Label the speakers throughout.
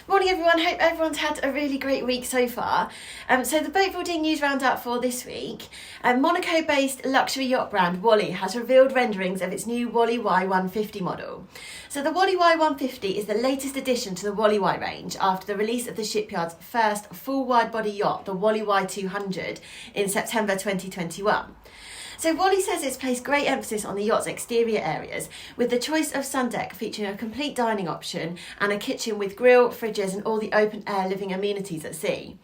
Speaker 1: Morning everyone, hope everyone's had a really great week so far. So the boatbuilding news roundup for this week, Monaco-based luxury yacht brand Wally has revealed renderings of its new Wallywhy 150 model. So the Wallywhy 150 is the latest addition to the Wallywhy range after the release of the shipyard's first full wide-body yacht, the Wallywhy 200, in September 2021. So Wally says it's placed great emphasis on the yacht's exterior areas, with the choice of sundeck featuring a complete dining option and a kitchen with grill, fridges and all the open air living amenities at sea.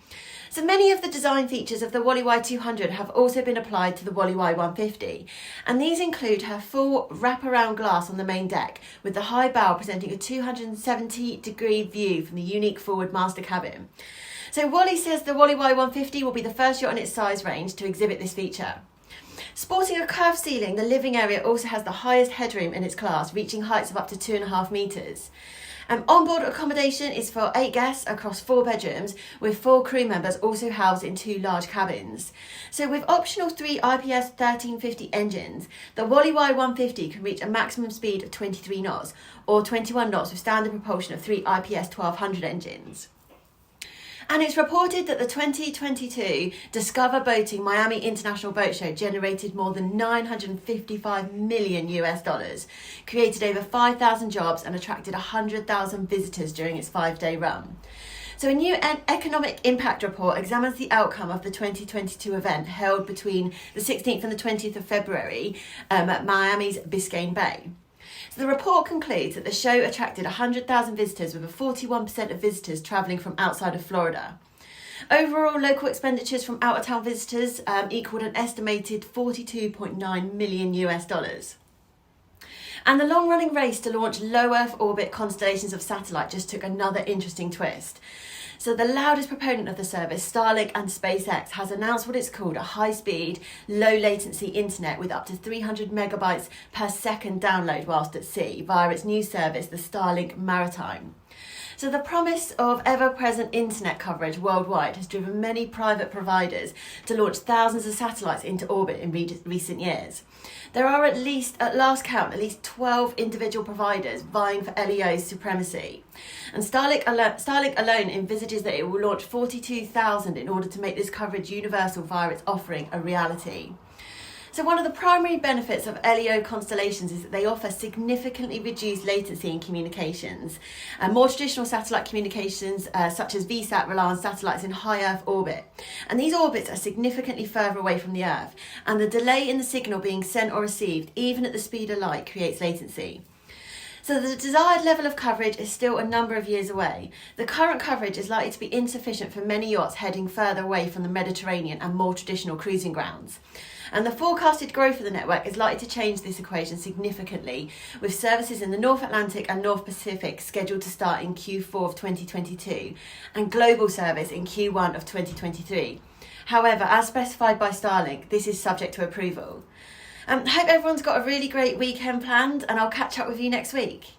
Speaker 1: So many of the design features of the Wallywhy 200 have also been applied to the Wallywhy 150, and these include her full wraparound glass on the main deck, with the high bow presenting a 270-degree view from the unique forward master cabin. So Wally says the Wallywhy 150 will be the first yacht in its size range to exhibit this feature. Sporting a curved ceiling, the living area also has the highest headroom in its class, reaching heights of up to 2.5 metres. Onboard accommodation is for 8 guests across 4 bedrooms, with 4 crew members also housed in 2 large cabins. So with optional 3 IPS 1350 engines, the Wallywhy 150 can reach a maximum speed of 23 knots, or 21 knots with standard propulsion of 3 IPS 1200 engines. And it's reported that the 2022 Discover Boating Miami International Boat Show generated more than $955 million, created over 5,000 jobs and attracted 100,000 visitors during its 5-day run. So a new economic impact report examines the outcome of the 2022 event held between the 16th and the 20th of February at Miami's Biscayne Bay. So the report concludes that the show attracted 100,000 visitors, with a 41% of visitors travelling from outside of Florida. Overall, local expenditures from out-of-town visitors equalled an estimated $42.9 million. And the long-running race to launch low Earth orbit constellations of satellite just took another interesting twist. So the loudest proponent of the service, Starlink and SpaceX, has announced what it's called a high-speed, low-latency internet with up to 300 megabytes per second download whilst at sea via its new service, the Starlink Maritime. So the promise of ever-present internet coverage worldwide has driven many private providers to launch thousands of satellites into orbit in recent years. There are at last count, at least 12 individual providers vying for LEO's supremacy. And Starlink alone envisages that it will launch 42,000 in order to make this coverage universal via its offering a reality. So one of the primary benefits of LEO constellations is that they offer significantly reduced latency in communications. More traditional satellite communications, such as VSAT, rely on satellites in high Earth orbit. And these orbits are significantly further away from the Earth, and the delay in the signal being sent or received, even at the speed of light, creates latency. So the desired level of coverage is still a number of years away. The current coverage is likely to be insufficient for many yachts heading further away from the Mediterranean and more traditional cruising grounds. And the forecasted growth of the network is likely to change this equation significantly, with services in the North Atlantic and North Pacific scheduled to start in Q4 of 2022 and global service in Q1 of 2023. However, as specified by Starlink, this is subject to approval. Hope everyone's got a really great weekend planned, and I'll catch up with you next week.